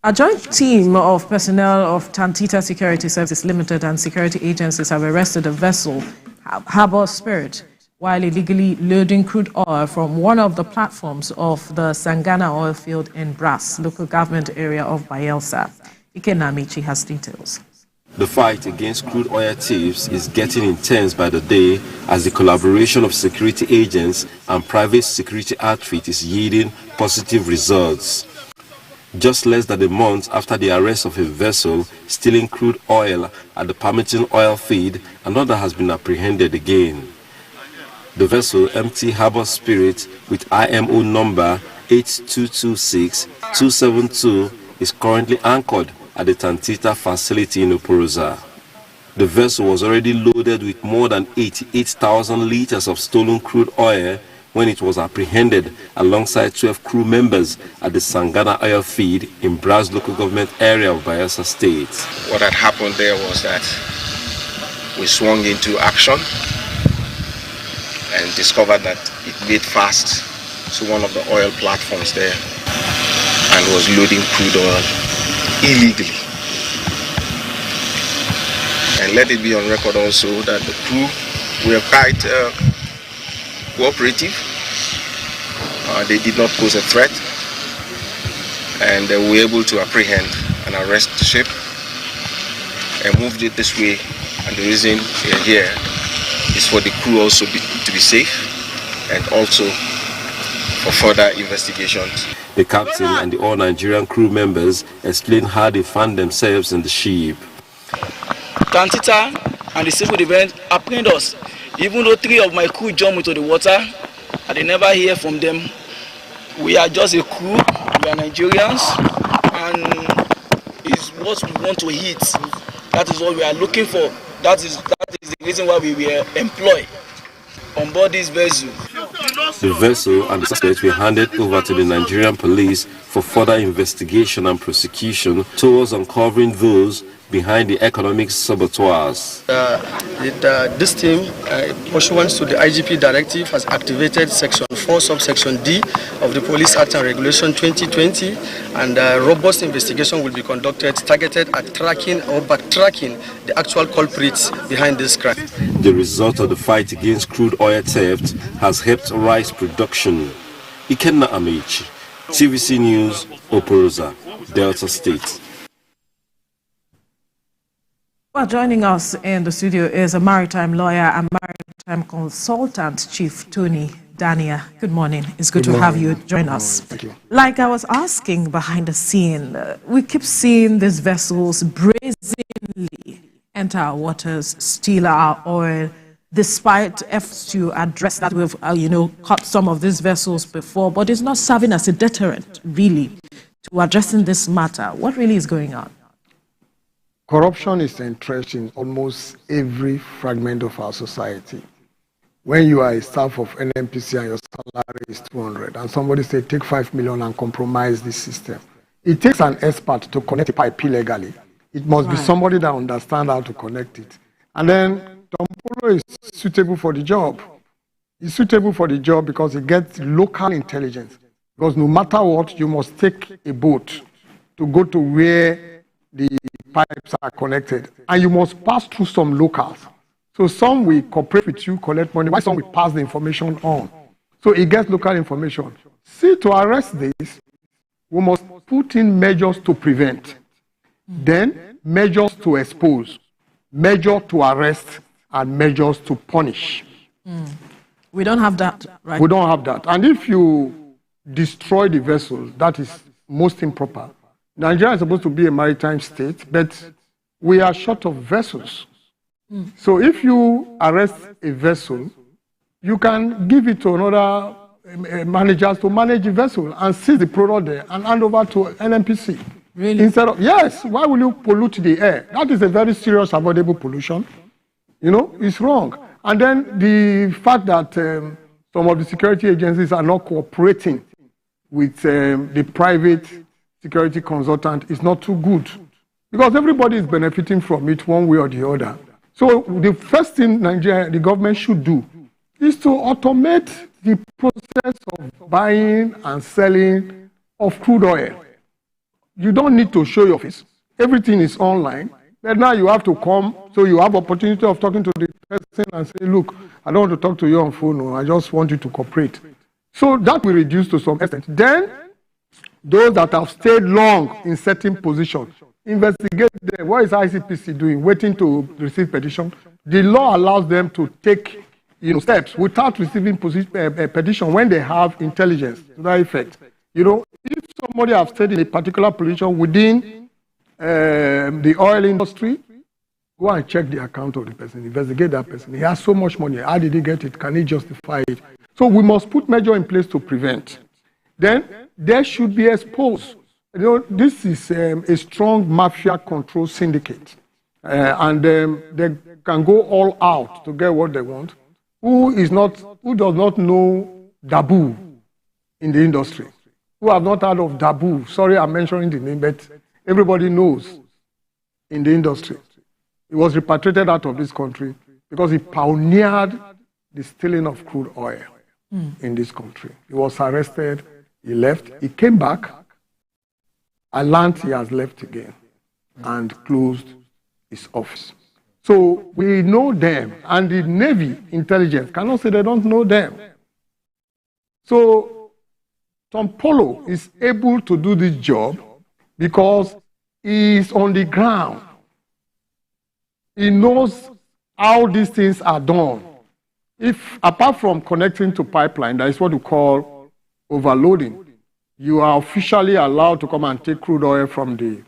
A joint team of personnel of Tantita Security Services Limited and security agencies have arrested a vessel, Harbour Spirit, while illegally loading crude oil from one of the platforms of the Sangana Oil Field in Brass, local government area of Bayelsa. Ikenamichi has details. The fight against crude oil thieves is getting intense by the day as the collaboration of security agents and private security outfit is yielding positive results. Just less than a month after the arrest of a vessel stealing crude oil at the Permitting Oil Field, another has been apprehended again. The vessel, MT Harbour Spirit, with IMO number 8226-272, is currently anchored at the Tantita facility in Oporoza. The vessel was already loaded with more than 88,000 liters of stolen crude oil when it was apprehended alongside 12 crew members at the Sangana Oil Field in Brass local government area of Bayelsa State. What had happened there was that we swung into action and discovered that it made fast to one of the oil platforms there and was loading crude oil illegally. And let it be on record also that the crew were quite cooperative. They did not pose a threat, and they were able to apprehend and arrest the ship and moved it this way. And the reason we are here is for the crew also to be safe and also for further investigations. The captain and the all Nigerian crew members explain how they found themselves in the ship. Tantita and the civil defense apprehend us. Even though 3 of my crew jumped into the water, and they never hear from them. We are just a crew, we are Nigerians, and it's what we want to hit. That is what we are looking for. That is the reason why we were employed on board this vessel. The vessel and the suspects were handed over to the Nigerian police for further investigation and prosecution towards uncovering those behind the economic saboteurs. This team, pursuant to the IGP directive, has activated Section 4, Subsection D of the Police Act and Regulation 2020, and a robust investigation will be conducted targeted at tracking or backtracking the actual culprits behind this crime. The result of the fight against crude oil theft has helped rise production. Ikenamichi, TVC News, Oporoza, Delta State. Well, joining us in the studio is a maritime lawyer and maritime consultant, Chief Tony Dania. Good morning. It's good to have you join us. Thank you. Like I was asking behind the scene, we keep seeing these vessels brazenly enter our waters, steal our oil, despite efforts to address that. We've, caught some of these vessels before, but it's not serving as a deterrent, really, to addressing this matter. What really is going on? Corruption is entrenched in almost every fragment of our society. When you are a staff of NNPC and your salary is 200, and somebody say take 5 million and compromise this system, it takes an expert to connect a pipe illegally. It must be somebody that understands how to connect it. And then Tompolo is suitable for the job. It's suitable for the job because it gets local intelligence. Because no matter what, you must take a boat to go to where the pipes are connected, and you must pass through some locals. So some will cooperate with you, collect money, while some will pass the information on. So it gets local information. See, to arrest this, we must put in measures to prevent, then measures to expose, measures to arrest, and measures to punish. We don't have that, right? We don't have that. And if you destroy the vessels, that is most improper. Nigeria is supposed to be a maritime state, but we are short of vessels. So if you arrest a vessel, you can give it to another managers to manage the vessel and seize the product there and hand over to NNPC. Really? Instead of, yes, why will you pollute the air? That is a very serious avoidable pollution. It's wrong. And then the fact that some of the security agencies are not cooperating with the private security consultant is not too good, because everybody is benefiting from it one way or the other. So the first thing the government should do is to automate the process of buying and selling of crude oil. you don't need to show your face. Everything is online. But now you have to come, so you have opportunity of talking to the person and say, look, I don't want to talk to you on phone, no, I just want you to cooperate. So that will reduce to some extent. Then, those that have stayed long in certain positions, investigate them. What is ICPC doing? Waiting to receive petition. The law allows them to take steps without receiving petition when they have intelligence to that effect. If somebody has stayed in a particular position within the oil industry, go and check the account of the person, investigate that person. He has so much money. How did he get it? Can he justify it? So we must put measures in place to prevent. Then they should be exposed. This is a strong mafia control syndicate. And they can go all out to get what they want. Who does not know Dabu in the industry? Who have not heard of Dabu? Sorry, I'm mentioning the name, but everybody knows in the industry. He was repatriated out of this country because he pioneered the stealing of crude oil in this country. He was arrested, he left, he came back, and learned he has left again and closed his office. So we know them, and the Navy intelligence cannot say they don't know them. So Tom Polo is able to do this job because he is on the ground. He knows how these things are done. If, apart from connecting to pipeline, that is what we call overloading, you are officially allowed to come and take crude oil from the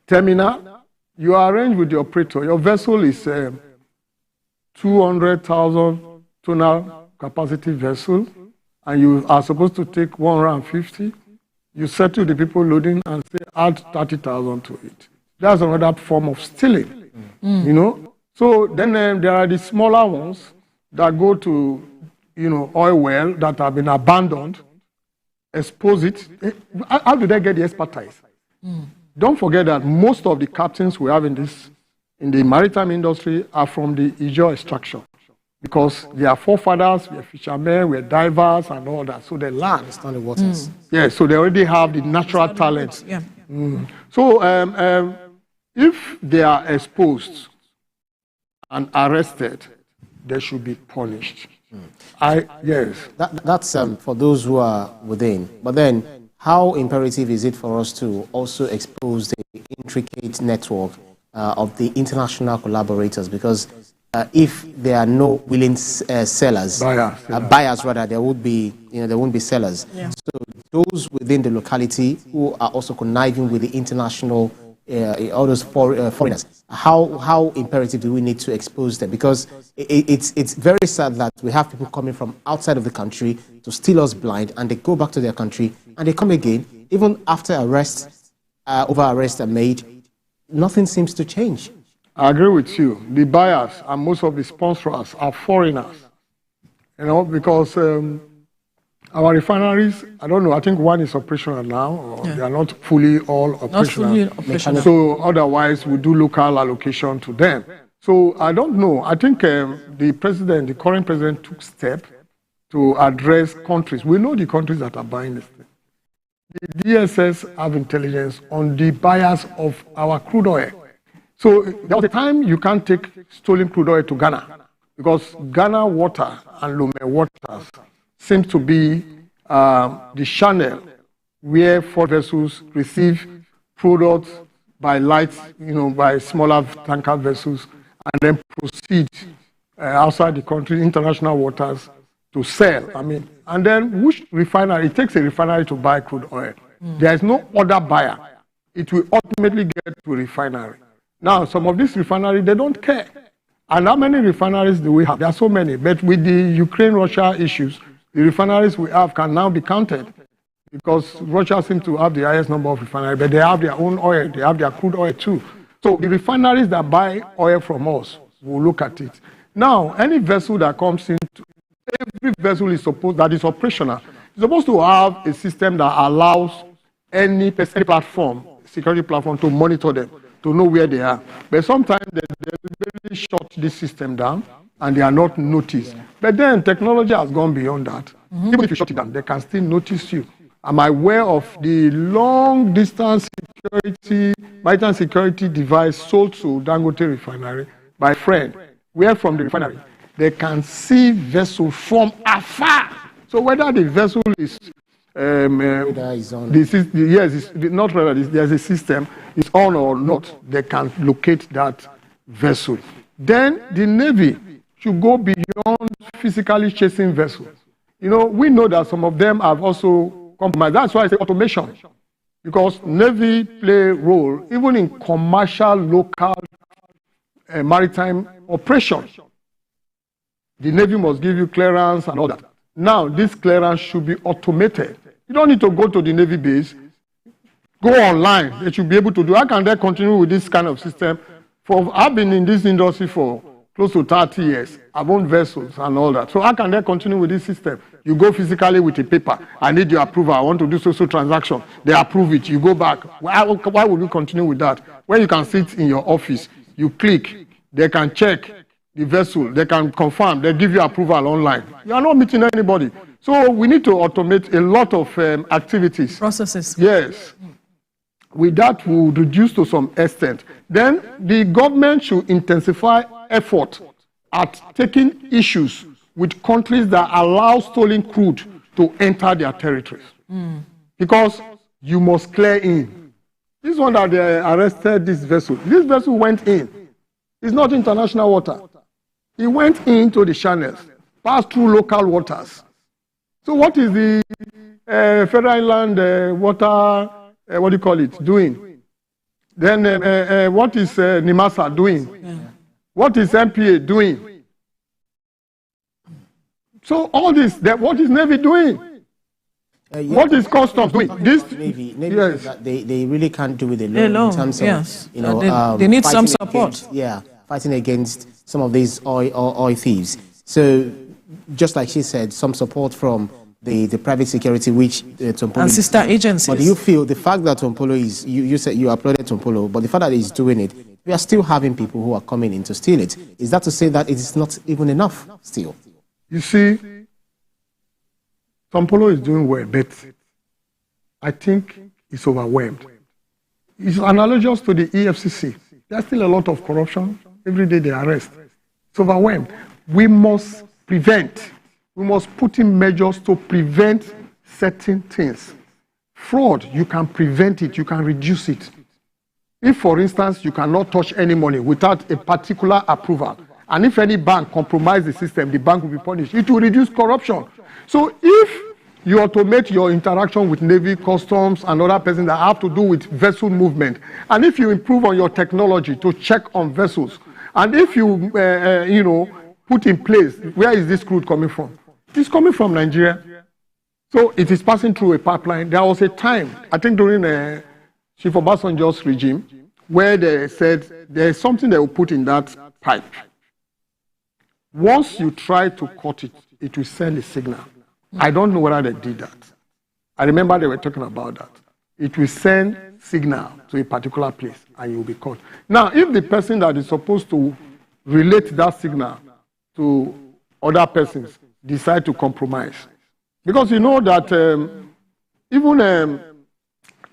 terminal. You are arranged with the operator. Your vessel is 200,000 tonal capacity vessel, and you are supposed to take 150. You settle the people loading and say, add 30,000 to it. That's another form of stealing, So then there are the smaller ones that go to, oil well that have been abandoned, expose it. How do they get the expertise? Don't forget that most of the captains we have in the maritime industry are from the Ijaw extraction, because they are forefathers, we are fishermen, we are divers and all that. So they learn. Understand the waters. Yeah, so they already have the natural talents. Yeah. So if they are exposed and arrested, they should be punished. Yes. That's for those who are within. But then, how imperative is it for us to also expose the intricate network of the international collaborators? Because if there are no willing sellers, buyers rather, there would be, there won't be sellers. Yeah. So those within the locality who are also conniving with the international, all those foreigners, how imperative do we need to expose them? Because it's very sad that we have people coming from outside of the country to steal us blind, and they go back to their country and they come again, even after arrests, over arrests are made, nothing seems to change. I agree with you. The buyers and most of the sponsors are foreigners, because our refineries, I don't know, I think one is operational now, or they are not fully all operational. Not fully operational. So otherwise, we do local allocation to them. So I don't know. I think the current president took steps to address countries. We know the countries that are buying this thing. The DSS have intelligence on the buyers of our crude oil. So there was a time you can't take stolen crude oil to Ghana, because Ghana water and Lome waters seems to be the channel where foreign vessels receive products by by smaller tanker vessels, and then proceed outside the country, international waters, to sell. And then which refinery? It takes a refinery to buy crude oil. There is no other buyer. It will ultimately get to a refinery. Now, some of these refineries, they don't care. And how many refineries do we have? There are so many. But with the Ukraine-Russia issues, the refineries we have can now be counted, because Russia seems to have the highest number of refineries, but they have their own oil. They have their crude oil too. So the refineries that buy oil from us will look at it. Now, any vessel that comes in, every vessel is supposed, that is operational, is supposed to have a system that allows any platform, security platform, to monitor them, to know where they are. But sometimes they really shut this system down and they are not noticed. But then technology has gone beyond that. Even if you shut it down, they can still notice you. I'm aware of the long distance security, maritime security device sold to Dangote refinery by a friend, where from the refinery, they can see vessels from afar. So whether the vessel is, yes, not radar, there's a system, it's on or not, they can locate that vessel. Then the Navy should go beyond physically chasing vessels. You know, we know that some of them have also compromised. That's why I say automation, because Navy play a role even in commercial, local, maritime operation. The Navy must give you clearance and all that. Now, this clearance should be automated. You don't need to go to the Navy base. Go online. They should be able to do. How can they continue with this kind of system? I've been in this industry for close to 30 years. I've owned vessels and all that. So how can they continue with this system? You go physically with a paper. I need your approval. I want to do social transaction. They approve it. You go back. Why would you continue with that? When you can sit in your office, you click. They can check the vessel. They can confirm. They give you approval online. You are not meeting anybody. So we need to automate a lot of activities. Processes. Yes. With that, we will reduce to some extent. Then the government should intensify effort at taking issues with countries that allow stolen crude to enter their territories. Because you must clear in. This one that they arrested this vessel went in. It's not international water. It went into the channels, passed through local waters. So what is the Federal Inland Water, what do you call it, doing? Then what is NIMASA doing? Yeah. What is MPA doing? So all this, what is Navy doing? What is Customs doing? This Navy yes. That they really can't do it alone in terms of, yes. you know, they need some support. Fighting against some of these oil thieves. So, just like she said, some support from the private security, which Tompolo and sister agencies. But do you feel the fact that Tompolo is, you said you applauded Tompolo, but the fact that he's doing it, we are still having people who are coming in to steal it. Is that to say that it is not even enough still? You see, Tompolo is doing well, but I think it's overwhelmed. It's analogous to the EFCC. There's still a lot of corruption. Every day they arrest. It's overwhelmed. We must prevent. We must put in measures to prevent certain things. Fraud, you can prevent it. You can reduce it. If, for instance, you cannot touch any money without a particular approval, and if any bank compromises the system, the bank will be punished. It will reduce corruption. So if you automate your interaction with Navy, Customs, and other persons that have to do with vessel movement, and if you improve on your technology to check on vessels, and if you, put in place, where is this crude coming from? It's coming from Nigeria. So it is passing through a pipeline. There was a time, I think during Chief Obasanjo's regime, where they said there's something they will put in that pipe. Once you try to cut it, it will send a signal. I don't know whether they did that. I remember they were talking about that. It will send signal to a particular place and you will be caught. Now, if the person that is supposed to relate that signal to other persons decide to compromise, because you know that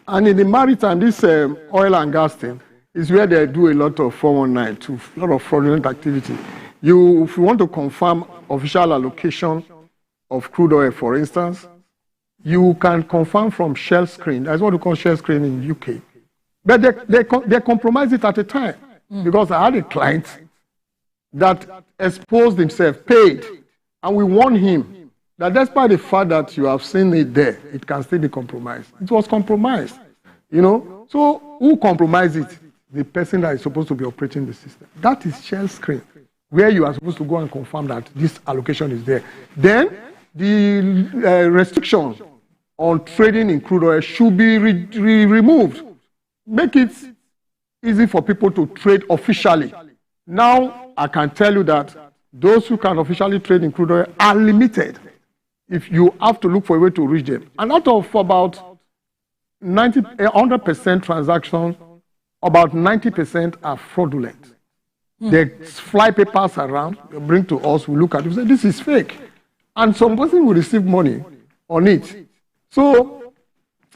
and in the maritime, this oil and gas thing is where they do a lot of 419, a lot of fraudulent activity. If you want to confirm official allocation of crude oil, for instance, you can confirm from shell screen. That's what we call shell screen in the UK. But they compromise it at a time. Because I had a client that exposed himself, paid, and we warned him that despite the fact that you have seen it there, it can still be compromised. It was compromised, So who compromised it? The person that is supposed to be operating the system. That is shell screen, where you are supposed to go and confirm that this allocation is there. Then the restriction on trading in crude oil should be removed. Make it easy for people to trade officially. Now, I can tell you that those who can officially trade in crude oil are limited. If you have to look for a way to reach them. And out of about 100% transactions, about 90% are fraudulent. They fly papers around, they bring to us, we look at it, we say, this is fake. And some person will receive money on it. So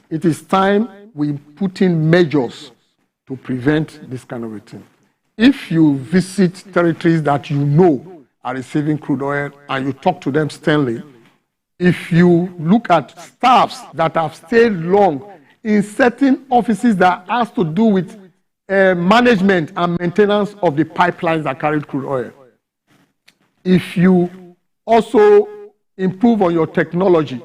it is time we put in measures to prevent this kind of a thing. If you visit territories that you know are receiving crude oil and you talk to them sternly, if you look at staffs that have stayed long in certain offices that has to do with management and maintenance of the pipelines that carry crude oil, if you also improve on your technology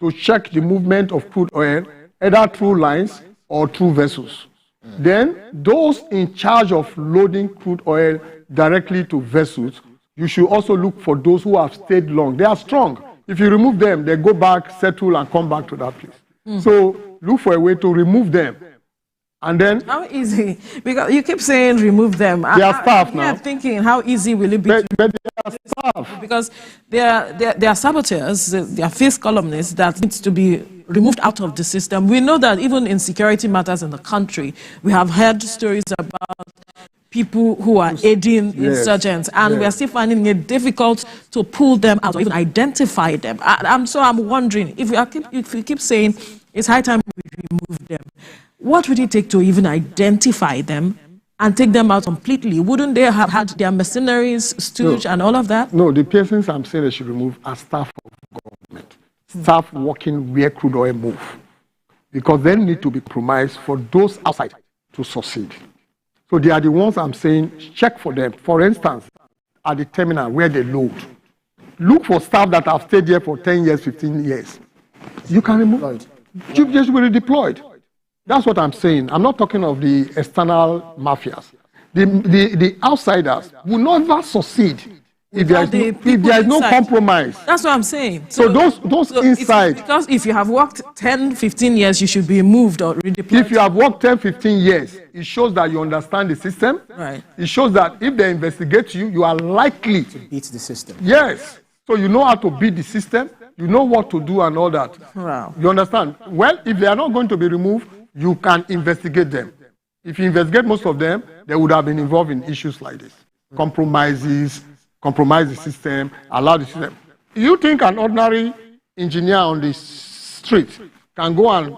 to check the movement of crude oil, either through lines or through vessels, then those in charge of loading crude oil directly to vessels, you should also look for those who have stayed long. They are strong. If you remove them, they go back, settle, and come back to that place. So look for a way to remove them. And then... How easy? Because you keep saying remove them. They are staff now. I'm thinking, how easy will it be? But they are staff. Because they are saboteurs, they are face columnists that needs to be removed out of the system. We know that even in security matters in the country, we have heard stories about people who are aiding insurgents, and we are still finding it difficult to pull them out or even identify them. I'm wondering, if we keep saying it's high time we remove them, what would it take to even identify them and take them out completely? Wouldn't they have had their mercenaries, stooge, and all of that? No, the persons I'm saying they should remove are staff of government, staff working where crude oil move, because they need to be promised for those outside to succeed. So they are the ones I'm saying, check for them. For instance, at the terminal where they load, look for staff that have stayed there for 10 years, 15 years. You can remove it. You just will be redeployed. That's what I'm saying. I'm not talking of the external mafias. The outsiders will never succeed if there is no compromise. That's what I'm saying. So those inside... Because if you have worked 10, 15 years, you should be moved or redeployed. If you have worked 10, 15 years, it shows that you understand the system. Right. It shows that if they investigate you, you are likely to beat the system. Yes. So you know how to beat the system. You know what to do and all that. Wow. You understand? Well, if they are not going to be removed, you can investigate them. If you investigate most of them, they would have been involved in issues like this. Compromise the system, allow the system. You think an ordinary engineer on the street can go and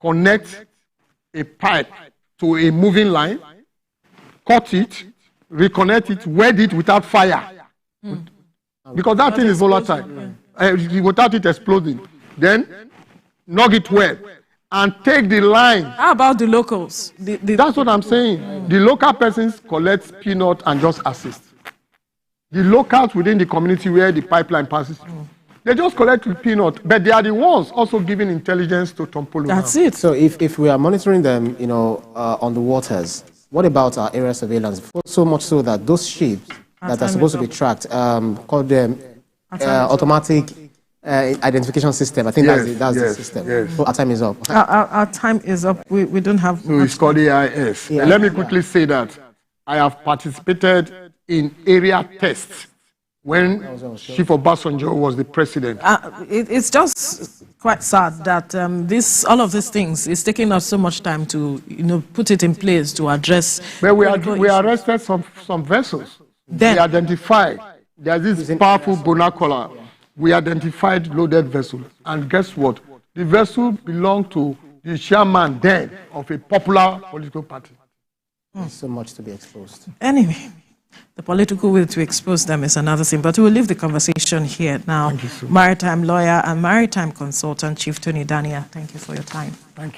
connect a pipe to a moving line, cut it, reconnect it, weld it without fire? Because that thing is volatile. Without it exploding. Then, knock it well. And take the line. How about the locals? That's what I'm saying. The local persons collect peanut and just assist. The locals within the community where the pipeline passes, they just collect the peanut, but they are the ones also giving intelligence to Tompolo. That's it. So if we are monitoring them, on the waters, what about our area surveillance? So much so that those ships that are supposed to be tracked, call them automatic identification system. I think that's the system. Yes. So our time is up. Our time is up. We don't have... So it's called AIS. Yeah. Let me quickly say that I have participated in area tests when Chief Obasanjo was the president. It's just quite sad that all of these things is taking us so much time to put it in place to address. But we arrested some vessels. We identified. There's this powerful binocular. We identified loaded vessels, and guess what? The vessel belonged to the chairman then of a popular political party. So much to be exposed. Anyway. The political will to expose them is another thing, but we'll leave the conversation here now. So maritime lawyer and maritime consultant, Chief Tony Dania, thank you for your time. Thank you.